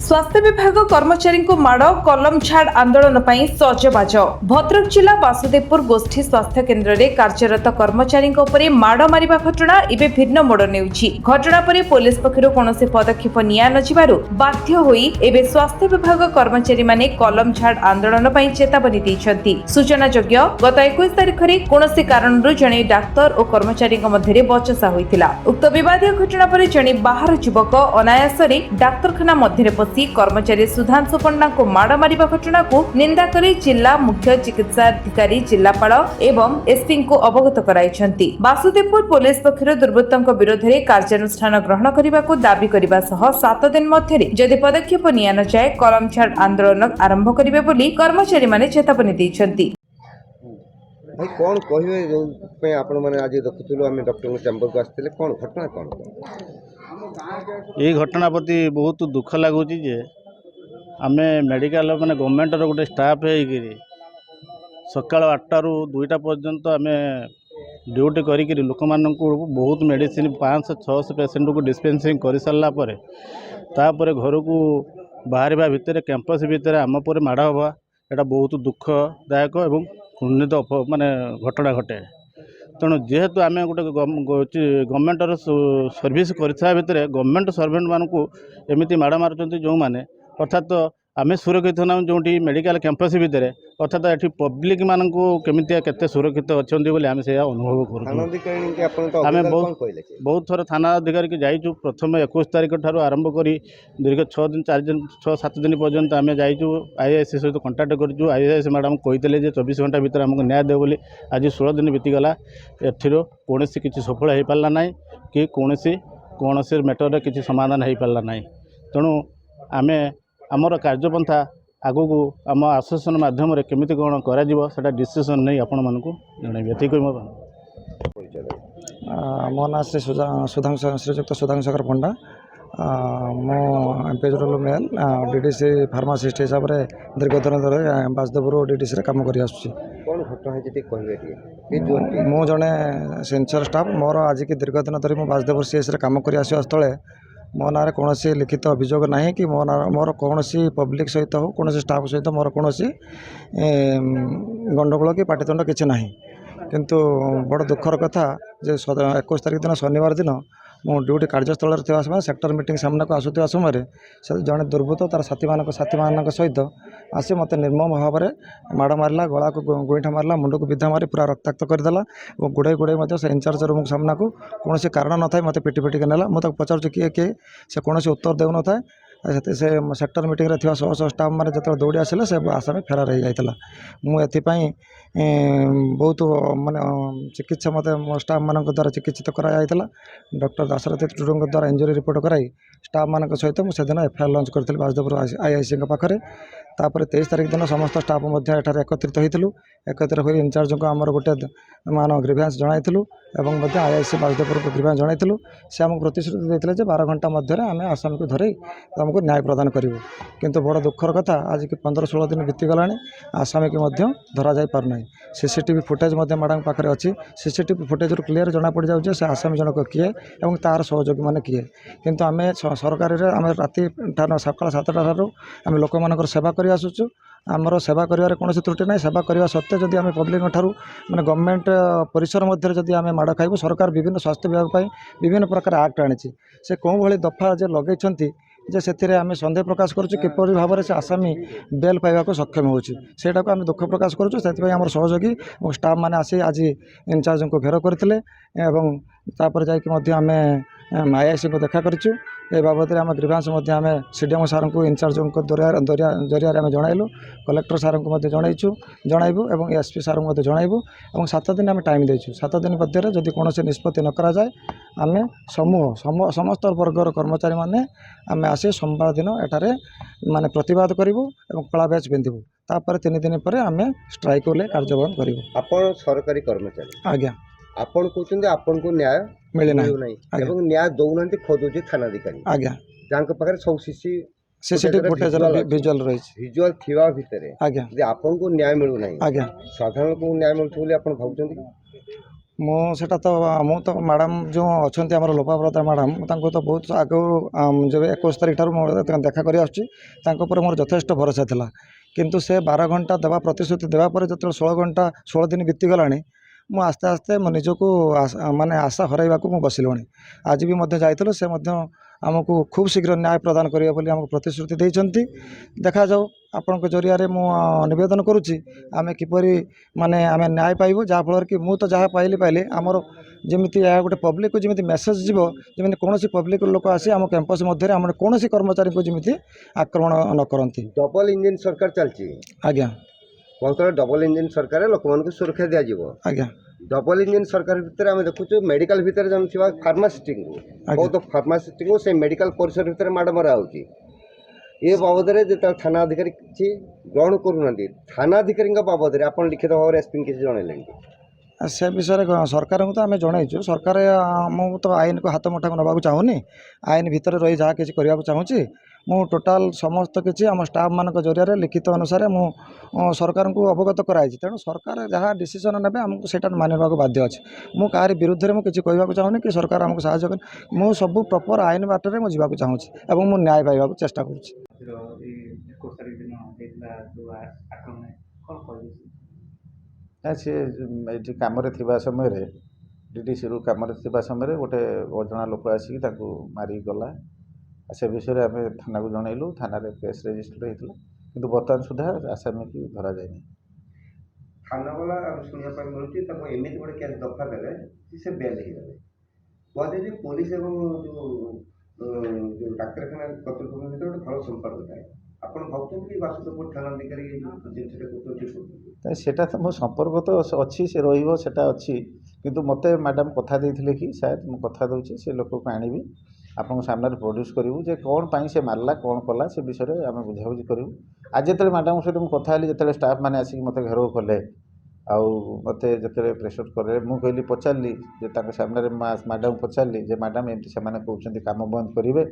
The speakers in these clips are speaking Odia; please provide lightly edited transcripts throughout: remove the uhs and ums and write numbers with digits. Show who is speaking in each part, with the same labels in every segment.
Speaker 1: स्वास्थ्य विभाग कर्मचारी को माड़ कलम छाड़ आंदोलन पर सजबाज। भद्रक जिला वासुदेवपुर गोष्ठी स्वास्थ्य केन्द्र में कार्यरत कर्मचारी माड़ मारिबा घटना इबे भिन्न मोड़ नेउछि। घटना पर पुलिस पक्षरु कोनोसी पदक्षेप निया नजिबारु बाध्य होई एबे स्वास्थ्य विभाग कर्मचारी माने कलम छाड़ आंदोलन पर चेतावनी दैछन्ति। सूचनायोग्य गत 21 तारिख रे कोनोसी कारणरु जणे डाक्तर और कर्मचारी मध्य बचसा होइतिला। उक्त विवादीय घटना पर जणे बाहर युवक अनायासरे डाक्तरखाना मध्य कर्मचारी सुधांशु पंडा को माड़ मारिबा घटना को निंदा करी जिला मुख्य चिकित्साधिकारी जिलापाल एवं एसपी को अवगत कराइछन्ति। वासुदेवपुर पुलिस पक्षर दुर्वृत्तों विरोध में कार्यानुष्ठान ग्रहण करने को दाबी करने सह 7 दिन मध्य जदि पदक्षेप निया न जाए कलम छाड़ आंदोलन आरंभ करिवे बोली कर्मचारी माने चेतावनी दैछन्ति।
Speaker 2: भाई कौन कहिबे जो पे आपण माने आज देखुथुलो हम डॉक्टर चैम्बर को आस्थिले कौन घटना कौन
Speaker 3: ये घटना प्रति बहुत दुख लगुच आम मेडिकल माने गवर्नमेंट गोटे स्टाफ सकाल 8 रू 2टा पर्यंत आम ड्यूटी करी लोक मानू बहुत मेडिसिन 500-600 पेसेंट को डिस्पेंसिंग कर सारा तापर घर को बाहर भितर कैंपस भितर आम पर माड़ हवा एटा बहुत दुखदायक एवं घृणित माने घटना घटे। तेणु जेहेतु आम गोटे गवर्नमेंटर सर्विस करता भितर गवर्नमेंट सर्वेंट मानू एमती माड़ मार्च जो मैंने अर्थात आम सुरक्षित ना जो मेडिकल कैंपस भितर अर्थात ये पब्लिक मानू केमितिया केते सुरक्षित अच्छा आम से अनुभव करें। बहुत थर थाना अधिकारी की जाइचु प्रथम 21 तारिख ठार आरंभ कर दीर्घ 6-7 दिन पर्यंत आम जाइचु आईएएस सहित कंटाक्ट करूँ। आईएएस मैडम कहते 24 घंटा भीतर आमको न्याय देव बोली आज 16 दिन बीतीगला एथिरो कौन किसी सफल हो पारा ना कि कौन मैटर किसी समाधान हो पारा ना। तेणु आम आमर कार्यपंथा आगु को आम आसोसिएशन माध्यम केमिति कौन करा डिसीजन नहीं आपण मानक जनइबे ठीक
Speaker 4: मो ना श्री श्रीजुक्त सुधांशु पंडा मो एमपीएचडब्ल्यू मेल डीडीसी फार्मासिस्ट हिसाब से दीर्घ दिन धरे वासुदेवपुर डीडीसी काम कर मु जड़े सेंसर स्टाफ मोर आज की दीर्घ दिन धरी वासुदेवपुर सीएस काम कर स्थले मो ना कौन लिखित अभियोग ना कि मोर कौन पब्लिक सहित हो कौन स्टाफ सहित मोर कौन गंडगोल कि पाटितुंड किसी ना किंतु बड़ दुखर कथा जे 21 तारिख दिन शनिवार दिन मो ड्यूटी कार्यस्थल समय सेक्टर मीटिंग सामना को आसुवा समय जड़े दुर्बृत्त तार साथी मान सहित आसी मत निर्मम भाव में माड़ मारला गला को गोईठा मारला मुंड को विधा मारी पूरा रक्ताक्त करदेला और गुड़े गुड़े से इंचार्ज रूम सामना को कौन कारण न था मत पिटी पिटिक नेला मुझे पचार किए किए से कौन उत्तर देउ न था से सेक्टर मीटिंग रे शह शह स्टाफ मैंने जो दौड़ी आसिले से आसामी फेरार हो जाता मुझे बहुत माने चिकित्सा मत मो स्टाफ मान द्वारा चिकित्सित कराई डॉक्टर दाशरथी टुडू द्वारा इंजुरी रिपोर्ट कराई स्टाफ मान सहित मुझे एफआईआर लॉन्च करी वासुदेवपुर आईआईसी पाखे तापर 23 तारिख दिन समस्त स्टाफ एकत्रित होइथिलु। एकत्रित हो इंचार्ज को आमर गोटे मान ग्रीभेन्स जनाइथिलु एवं आईआईसी वासुदेवपुर को ग्रीभेन्स जनाइथिलु। से आमको प्रतिश्रुति देते जे 12 घंटा मध्य आम आसामी को धरे आमको न्याय प्रदान करूँ किंतु बड़ दुखर कथा आज की 15-16 दिन बीतीगला आसामी की धरा जाई पार नहीं। सीसीटीवी फुटेज मैडम पाखे अच्छी सीसीटीवी फुटेज क्लीयर जना पड़ जाए से आसामी जनक किए और तार सहयोगी मैंने किए किंतु आम सरकारी आम राति सकाल 7टा आम लोक मान सेवा कर आसुचु आमर सेवा करिवार कौन त्रुटि ना सेवा करने सत्वे जदि आम पब्लिक ठारू माने गवर्नमेंट परिसर मध्य जदि आम माड़ खाइबू सरकार विभिन्न स्वास्थ्य विभाग विभिन्न प्रकार एक्ट आनी से कौन भाई दफा जे लगे जे से आम सन्देह प्रकाश करुँ किपर भाव में से आसामी बेल पाइबा को सक्षम होटा को आम दुख प्रकाश करुँ से आम सहयोगी और स्टाफ मैंने आसी आज इंचार्ज को घेर करते तापर जाकि आम आईआईसी को देखा करूँ ए बाबद आम ग्रीभांस आम सीडीएम सार को इंचार्ज जरिया आम जनइलु कलेक्टर सार को जनइबू और एसपी सार को जनइबू और 7 दिन आम टाइम देचु 7 दिन मध्य जदि कौन निष्पत्ति न करा जाए आम समूह समस्त वर्गर कर्मचारी माने आम आसी सोमवार दिन एठारे माने प्रतिवाद करूँ और कला बैच पिंधु तापर 3 दिन पर आम स्ट्राइक कार्यबंद करूँ।
Speaker 2: आपण सरकारी कर्मचारी
Speaker 4: आज्ञा
Speaker 2: आपण कहते आपण को न्याय
Speaker 4: मिले ना
Speaker 2: न्याय दौना खोजुचे थानाधिकारी
Speaker 4: आज्ञा
Speaker 2: जहाँ पाखे सब
Speaker 4: सीसीटीवी फुटेज विजुअल रही
Speaker 2: विजुअल थिबा भितरे
Speaker 4: आज्ञा
Speaker 2: जे आपण को न्याय मिलू ना
Speaker 4: आज्ञा
Speaker 2: साधारण को न्याय मिलु बोली आपण भाबुचंदी
Speaker 4: ସେଟା ତ ମୁଁ ତ ମ୍ୟାଡ଼ାମ୍ ଯେଉଁ ଅଛନ୍ତି ଆମର ଲୋପାବ୍ରତା ମ୍ୟାଡ଼ାମ୍ ତାଙ୍କୁ ତ ବହୁତ ଆଗରୁ ଯେବେ 21 ତାରିଖ ଠାରୁ ମୁଁ ଦେଖା କରି ଆସୁଛି ତାଙ୍କ ଉପରେ ମୋର ଯଥେଷ୍ଟ ଭରସା ଥିଲା କିନ୍ତୁ ସେ 12 ଘଣ୍ଟା ଦେବା ପ୍ରତିଶ୍ରୁତି ଦେବା ପରେ ଯେତେବେଳେ 16 ଦିନ ବିତିଗଲାଣି ମୁଁ ଆସ୍ତେ ଆସ୍ତେ ମୋ ନିଜକୁ ମାନେ ଆଶା ହରାଇବାକୁ ମୁଁ ବସିଲୁଣି। ଆଜି ବି ମଧ୍ୟ ଯାଇଥିଲୁ ସେ ମଧ୍ୟ ଆମକୁ ଖୁବ୍ ଶୀଘ୍ର ନ୍ୟାୟ ପ୍ରଦାନ କରିବେ ବୋଲି ଆମକୁ ପ୍ରତିଶ୍ରୁତି ଦେଇଛନ୍ତି। ଦେଖାଯାଉ ଆପଣଙ୍କ ଜରିଆରେ ମୁଁ ନିବେଦନ କରୁଛି ଆମେ କିପରି ମାନେ ଆମେ ନ୍ୟାୟ ପାଇବୁ ଯାହାଫଳରେ କି ମୁଁ ତ ଯାହା ପାଇଲି ଆମର ଯେମିତି ଏହା ଗୋଟେ ପବ୍ଲିକକୁ ଯେମିତି ମେସେଜ୍ ଯିବ ଯେମିତି କୌଣସି ପବ୍ଲିକ ଲୋକ ଆସି ଆମ କ୍ୟାମ୍ପସ୍ ମଧ୍ୟରେ ଆମର କୌଣସି କର୍ମଚାରୀଙ୍କୁ ଯେମିତି ଆକ୍ରମଣ ନ କରନ୍ତି।
Speaker 2: ଡବଲ ଇଞ୍ଜିନ ସରକାର ଚାଲିଛି।
Speaker 4: ଆଜ୍ଞା
Speaker 2: ବହୁତ ଡବଲ ଇଞ୍ଜିନ ସରକାର ଲୋକମାନଙ୍କୁ ସୁରକ୍ଷା ଦିଆଯିବ।
Speaker 4: ଆଜ୍ଞା
Speaker 2: ଡବଲ ଇଞ୍ଜିନ ସରକାର ଭିତରେ ଆମେ ଦେଖୁଛୁ ମେଡିକାଲ ଭିତରେ ଜଣେ ଥିବା ଫାର୍ମାସିଷ୍ଟଙ୍କୁ ବହୁତ ଫାର୍ମାସିଷ୍ଟଙ୍କୁ ସେ ମେଡିକାଲ ପରିସର ଭିତରେ ମାଡ଼ ମରା ହେଉଛି। ଏ ବାବଦରେ ଯେତେବେଳେ ଥାନା ଅଧିକାରୀ କିଛି ଗ୍ରହଣ କରୁନାହାନ୍ତି ଥାନା ଅଧିକାରୀଙ୍କ ବାବଦରେ ଆପଣ ଲିଖିତ ଭାବରେ ଏସ୍ପିଙ୍କୁ କିଛି ଜଣାଇଲେଣି?
Speaker 4: ସେ ବିଷୟରେ ସରକାରଙ୍କୁ ତ ଆମେ ଜଣାଇଛୁ। ସରକାର ମୁଁ ତ ଆଇନକୁ ହାତ ମୁଠାକୁ ନେବାକୁ ଚାହୁଁନି, ଆଇନ ଭିତରେ ରହି ଯାହା କିଛି କରିବାକୁ ଚାହୁଁଛି। ମୁଁ ଟୋଟାଲ ସମସ୍ତ କିଛି ଆମ ଷ୍ଟାଫ୍ମାନଙ୍କ ଜରିଆରେ ଲିଖିତ ଅନୁସାରେ ମୁଁ ସରକାରଙ୍କୁ ଅବଗତ କରାଇଛି। ତେଣୁ ସରକାର ଯାହା ଡିସିସନ୍ ନେବେ ଆମକୁ ସେଇଟା ମାନିବାକୁ ବାଧ୍ୟ ଅଛି। ମୁଁ କାହାରି ବିରୁଦ୍ଧରେ ମୁଁ କିଛି କହିବାକୁ ଚାହୁଁନି କି ସରକାର ଆମକୁ ସାହାଯ୍ୟ କରି ମୁଁ ସବୁ ପ୍ରପର୍ ଆଇନ ବାଟରେ ମୁଁ ଯିବାକୁ ଚାହୁଁଛି ଏବଂ ମୁଁ ନ୍ୟାୟ ପାଇବାକୁ ଚେଷ୍ଟା କରୁଛି।
Speaker 5: ସିଏ ଏଠି କାମରେ ଥିବା ସମୟରେ DDCରୁ କାମରେ ଥିବା ସମୟରେ ଗୋଟେ ଅଜଣା ଲୋକ ଆସିକି ତାଙ୍କୁ ମାରିକି ଗଲା। ସେ ବିଷୟରେ ଆମେ ଥାନାକୁ ଜଣାଇଲୁ, ଥାନାରେ କେସ୍ ରେଜିଷ୍ଟର ହେଇଥିଲା କିନ୍ତୁ ବର୍ତ୍ତମାନ ସୁଦ୍ଧା ଆସାମୀକି ଧରାଯାଇନି।
Speaker 2: ଥାନାବାଲା ଶୁଣିବା ପାଇଁ ମିଳୁଛି ତାଙ୍କୁ ଏମିତି ଗୋଟେ କେସ୍ ଦଫା ଦେଲେ ସେ ବେଲ୍ ହେଇଗଲେ। କୁହାଯାଏ ଯେ ପୋଲିସ ଏବଂ ଯେଉଁ ଡାକ୍ତରଖାନା କର୍ତ୍ତୃପକ୍ଷ ଭିତରେ ଗୋଟେ ଭଲ ସମ୍ପର୍କ ଥାଏ। ଆପଣ ଭାବୁଛନ୍ତି କି ବାସୁଦେବପୁର ଥାନା ଅଧିକାରୀ ଜିନିଷଟା କରୁଛନ୍ତି?
Speaker 5: ସେଟା ତ ମୋ ସମ୍ପର୍କ ତ ଅଛି, ସେ ରହିବ, ସେଟା ଅଛି। କିନ୍ତୁ ମୋତେ ମ୍ୟାଡ଼ାମ୍ କଥା ଦେଇଥିଲେ କି ସାର୍ ମୁଁ କଥା ଦେଉଛି ସେ ଲୋକକୁ ଆଣିବି ଆପଣଙ୍କ ସାମ୍ନାରେ ପ୍ରଡ୍ୟୁସ୍ କରିବୁ ଯେ କ'ଣ ପାଇଁ ସେ ମାରିଲା କ'ଣ କଲା ସେ ବିଷୟରେ ଆମେ ବୁଝାବୁଝି କରିବୁ। ଆଜି ଯେତେବେଳେ ମ୍ୟାଡ଼ାମ୍ଙ୍କ ସହିତ ମୁଁ କଥା ହେଲି, ଯେତେବେଳେ ଷ୍ଟାଫ୍ ମାନେ ଆସିକି ମୋତେ ଘେରାଉ କଲେ ଆଉ ମୋତେ ଯେତେବେଳେ ପ୍ରେସର୍ କଲେ ମୁଁ କହିଲି ପଚାରିଲି ଯେ ତାଙ୍କ ସାମ୍ନାରେ ମ୍ୟାଡ଼ାମ୍ଙ୍କୁ ପଚାରିଲି ଯେ ମ୍ୟାଡ଼ାମ୍ ଏମିତି ସେମାନେ କହୁଛନ୍ତି କାମ ବନ୍ଦ କରିବେ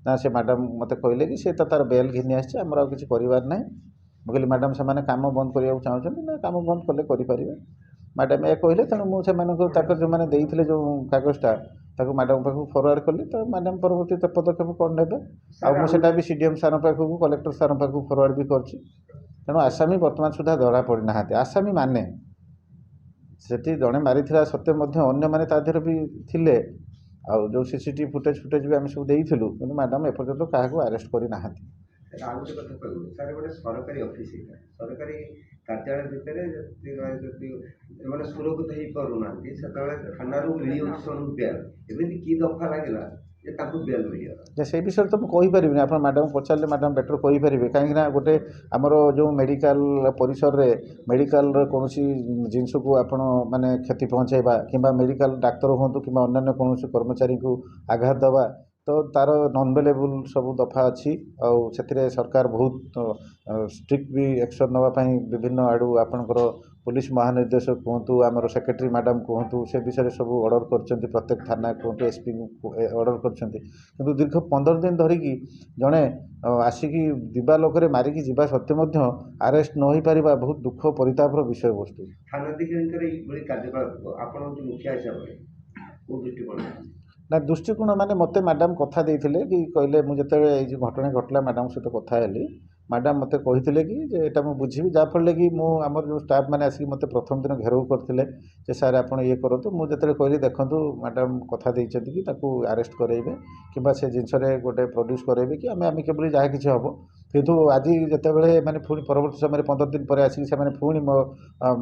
Speaker 5: ନା ସେ ମ୍ୟାଡ଼ାମ୍ ମୋତେ କହିଲେ କି ସେ ତ ତା'ର ବେଲ୍ ଘିନି ଆସିଛି ଆମର ଆଉ କିଛି କରିବାର ନାହିଁ। ମୁଁ କହିଲି ମ୍ୟାଡ଼ାମ୍ ସେମାନେ କାମ ବନ୍ଦ କରିବାକୁ ଚାହୁଁଛନ୍ତି ନା କାମ ବନ୍ଦ କଲେ କରିପାରିବେ। ମ୍ୟାଡ଼ାମ୍ ଏହା କହିଲେ ତେଣୁ ମୁଁ ସେମାନଙ୍କୁ ତାଙ୍କର ଯେଉଁମାନେ ଦେଇଥିଲେ ଯେଉଁ କାଗଜଟା ତାକୁ ମ୍ୟାଡ଼ାମ୍ ପାଖକୁ ଫରୱାର୍ଡ଼ କଲି। ତ ମ୍ୟାଡ଼ାମ୍ ପରବର୍ତ୍ତୀ ପଦକ୍ଷେପ କ'ଣ ନେବେ ଆଉ ମୁଁ ସେଇଟା ବି CDM ସାର୍ଙ୍କ ପାଖକୁ କଲେକ୍ଟର ସାର୍ଙ୍କ ପାଖକୁ ଫରୱାର୍ଡ଼ ବି କରିଛି। ତେଣୁ ଆସାମୀ ବର୍ତ୍ତମାନ ସୁଦ୍ଧା ଧରା ପଡ଼ିନାହାନ୍ତି। ଆସାମୀ ମାନେ ସେଠି ଜଣେ ମାରିଥିବା ସତ୍ତ୍ୱେ ମଧ୍ୟ ଅନ୍ୟମାନେ ତା ଦେହରେ ବି ଥିଲେ। ଆଉ ଯେଉଁ CCTV ଫୁଟେଜ୍ ବି ଆମେ ସବୁ ଦେଇଥିଲୁ କିନ୍ତୁ ମ୍ୟାଡ଼ାମ୍ ଏପର୍ଯ୍ୟନ୍ତ କାହାକୁ ଆରେଷ୍ଟ କରିନାହାନ୍ତି।
Speaker 2: ଆଉ ଗୋଟେ କଥା କହିବୁ ସାର୍, ଗୋଟେ ସରକାରୀ ଅଫିସ୍ ଏଇଟା, ସରକାରୀ କାର୍ଯ୍ୟାଳୟ ଭିତରେ ଯଦି ଏମାନେ ସୁରକ୍ଷିତ ହେଇପାରୁନାହାନ୍ତି ସେତେବେଳେ ଥାନାରୁ ମିଳିଯାଉଛି ସେମାନଙ୍କୁ ବେଲ୍। ଏମିତି କି ଦଫା ଲାଗିଲା ଯେ ତାଙ୍କୁ ବେଲ୍ ମିଳିଗଲା?
Speaker 5: ଯେ ସେଇ ବିଷୟରେ ତ ମୁଁ କହିପାରିବିନି, ଆପଣ ମ୍ୟାଡ଼ାମ୍ଙ୍କୁ ପଚାରିଲେ ମ୍ୟାଡ଼ାମ୍ ବେଟର୍ କହିପାରିବେ। କାହିଁକିନା ଗୋଟେ ଆମର ଯେଉଁ ମେଡ଼ିକାଲ ପରିସରରେ ମେଡ଼ିକାଲର କୌଣସି ଜିନିଷକୁ ଆପଣ ମାନେ କ୍ଷତି ପହଞ୍ଚାଇବା କିମ୍ବା ମେଡ଼ିକାଲ ଡାକ୍ତର ହୁଅନ୍ତୁ କିମ୍ବା ଅନ୍ୟାନ୍ୟ କୌଣସି କର୍ମଚାରୀଙ୍କୁ ଆଘାତ ଦେବା ତ ତା'ର ନନ୍ ବେଲେବୁଲ୍ ସବୁ ଦଫା ଅଛି। ଆଉ ସେଥିରେ ସରକାର ବହୁତ ଷ୍ଟ୍ରିକ୍ଟ ବି ଆକ୍ସନ୍ ନେବା ପାଇଁ ବିଭିନ୍ନ ଆଡ଼ୁ ଆପଣଙ୍କର ପୋଲିସ ମହାନିର୍ଦ୍ଦେଶକ କୁହନ୍ତୁ, ଆମର ସେକ୍ରେଟାରୀ ମ୍ୟାଡ଼ାମ୍ କୁହନ୍ତୁ, ସେ ବିଷୟରେ ସବୁ ଅର୍ଡ଼ର କରିଛନ୍ତି। ପ୍ରତ୍ୟେକ ଥାନା କୁହନ୍ତୁ, SPଙ୍କୁ ଅର୍ଡ଼ର କରିଛନ୍ତି। କିନ୍ତୁ ଦୀର୍ଘ 15 ଦିନ ଧରିକି ଜଣେ ଆସିକି ଦିବା ଲୋକରେ ମାରିକି ଯିବା ସତ୍ତ୍ୱେ ମଧ୍ୟ ଆରେଷ୍ଟ ନ ହୋଇପାରିବା ବହୁତ ଦୁଃଖ ପରିତାପର ବିଷୟବସ୍ତୁ।
Speaker 2: ଥାନାଧିକାରୀଙ୍କର ଏଇଭଳି କାର୍ଯ୍ୟକଳାପ ଆପଣ ଯେଉଁ ମୁଖିଆ ହିସାବରେ କେଉଁ ଦୃଷ୍ଟିକୋଣ?
Speaker 5: ନା ଦୃଷ୍ଟିକୋଣ ମାନେ ମୋତେ ମ୍ୟାଡ଼ାମ୍ କଥା ଦେଇଥିଲେ କି କହିଲେ, ମୁଁ ଯେତେବେଳେ ଏଇ ଯେଉଁ ଘଟଣା ଘଟିଲା ମ୍ୟାଡ଼ାମ୍ଙ୍କ ସହିତ କଥା ହେଲି, ମ୍ୟାଡ଼ାମ୍ ମୋତେ କହିଥିଲେ କି ଯେ ଏଇଟା ମୁଁ ବୁଝିବି। ଯାହାଫଳରେ କି ମୁଁ ଆମର ଯେଉଁ ଷ୍ଟାଫ୍ ମାନେ ଆସିକି ମୋତେ ପ୍ରଥମ ଦିନ ଘେରାଉ କରିଥିଲେ ଯେ ସାର୍ ଆପଣ ଇଏ କରନ୍ତୁ। ମୁଁ ଯେତେବେଳେ କହିଲି ଦେଖନ୍ତୁ ମ୍ୟାଡ଼ାମ୍ କଥା ଦେଇଛନ୍ତି କି ତାକୁ ଆରେଷ୍ଟ କରାଇବେ କିମ୍ବା ସେ ଜିନିଷରେ ଗୋଟେ ପ୍ରଡ୍ୟୁସ୍ କରାଇବେ କି ଆମେ ଆମିକେବଲି ଯାହା କିଛି ହେବ। କିନ୍ତୁ ଆଜି ଯେତେବେଳେ ମାନେ ପୁଣି ପରବର୍ତ୍ତୀ ସମୟରେ 15 ଦିନ ପରେ ଆସିକି ସେମାନେ ପୁଣି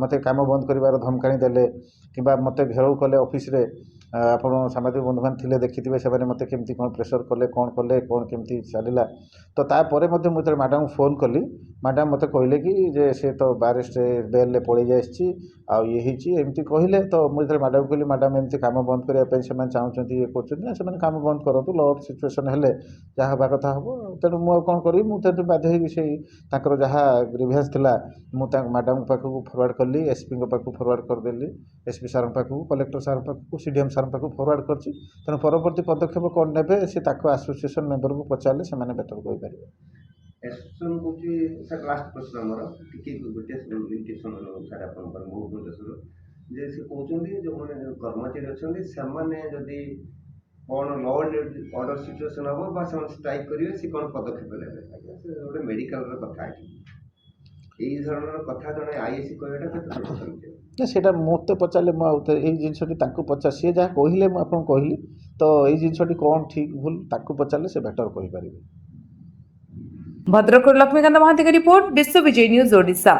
Speaker 5: ମୋତେ କାମ ବନ୍ଦ କରିବାର ଧମକାଣି ଦେଲେ କିମ୍ବା ମୋତେ ଘେରାଉ କଲେ ଅଫିସରେ। ଆପଣ ସାମ୍ବାଦିକ ବନ୍ଧୁମାନେ ଥିଲେ ଦେଖିଥିବେ ସେମାନେ ମୋତେ କେମିତି କ'ଣ ପ୍ରେସର୍ କଲେ କ'ଣ କେମିତି ଚାଲିଲା। ତ ତାପରେ ମଧ୍ୟ ମୁଁ ଯେତେବେଳେ ମ୍ୟାଡ଼ାମ୍ଙ୍କୁ ଫୋନ୍ କଲି ମ୍ୟାଡ଼ାମ୍ ମୋତେ କହିଲେ କି ଯେ ସେ ତ ବାରେଷ୍ଟରେ ବେଲ୍ରେ ପଳେଇ ଆସିଛି ଆଉ ଇଏ ହେଇଛି ଏମିତି କହିଲେ। ତ ମୁଁ ଯେତେବେଳେ ମ୍ୟାଡ଼ାମ୍ଙ୍କୁ କହିଲି ମ୍ୟାଡ଼ାମ୍ ଏମିତି କାମ ବନ୍ଦ କରିବା ପାଇଁ ସେମାନେ ଚାହୁଁଛନ୍ତି ଇଏ କରୁଛନ୍ତି ନା ସେମାନେ କାମ ବନ୍ଦ କରନ୍ତୁ, ଲକ୍ ସିଚୁଏସନ୍ ହେଲେ ଯାହା ହେବା କଥା ହେବ। ତେଣୁ ମୁଁ ଆଉ କ'ଣ କରିବି, ମୁଁ ତେଣୁ ବାଧ୍ୟ ହେଇକି ସେଇ ତାଙ୍କର ଯାହା ଗ୍ରିଭିଆନ୍ସ ଥିଲା ମୁଁ ତାଙ୍କ ମ୍ୟାଡ଼ାମ୍ଙ୍କ ପାଖକୁ ଫରୱାର୍ଡ଼ କଲି, SPଙ୍କ ପାଖକୁ ଫରୱାର୍ଡ଼ କରିଦେଲି, SP ସାର୍ଙ୍କ ପାଖକୁ, କଲେକ୍ଟର ସାର୍ଙ୍କ ପାଖକୁ, CDM ସାର୍ଙ୍କ ପାଖକୁ ଫରୱାର୍ଡ଼ କରିଛି। ତେଣୁ ପରବର୍ତ୍ତୀ ପଦକ୍ଷେପ କ'ଣ ନେବେ ସେ ତାଙ୍କ ଆସୋସିଏସନ୍ ମେମ୍ବରଙ୍କୁ ପଚାରିଲେ ସେମାନେ ବେଟର୍ କହିପାରିବେ।
Speaker 2: ଏସନ୍ କହୁଛି ସାର୍ ଲାଷ୍ଟ ପ୍ରଶ୍ନ ଆମର ଟିକେ ଗୋଟେ ସମୟ ସାର୍ ଆପଣଙ୍କର ମୋ ଉଦ୍ଦେଶ୍ୟରୁ ଯେ ସେ କହୁଛନ୍ତି ଯେଉଁମାନେ କର୍ମଚାରୀ ଅଛନ୍ତି ସେମାନେ ଯଦି କ'ଣ ଲ ଆଣ୍ଡ ଅର୍ଡର ସିଚୁଏସନ୍ ହେବ ବା ସେମାନେ ଷ୍ଟ୍ରାଇକ୍ କରିବେ ସେ କ'ଣ ପଦକ୍ଷେପ ନେବେ। ଆଜ୍ଞା ସେ ଗୋଟେ ମେଡ଼ିକାଲର କଥା ଏଠି ଏଇ ଧରଣର କଥା ଜଣେ ଆଇଏସି କହିବାଟା କେତେ ଦୂର ସତ୍ୟ?
Speaker 5: ନା ସେଇଟା ମୋତେ ପଚାରିଲେ ମୁଁ ଆଉ ଏଇ ଜିନିଷଟି ତାଙ୍କୁ ସିଏ ଯାହା କହିଲେ ମୁଁ ଆପଣଙ୍କୁ କହିଲି ତ ଏଇ ଜିନିଷଟି କ'ଣ ଠିକ୍ ଭୁଲ ତାଙ୍କୁ ପଚାରିଲେ ସେ ବେଟର କହିପାରିବେ।
Speaker 1: ଭଦ୍ରକରୁ ଲକ୍ଷ୍ମୀକାନ୍ତ ମହାନ୍ତିଙ୍କ ରିପୋର୍ଟ, ବିଶ୍ୱ ବିଜୟ ନ୍ୟୁଜ୍ ଓଡ଼ିଶା।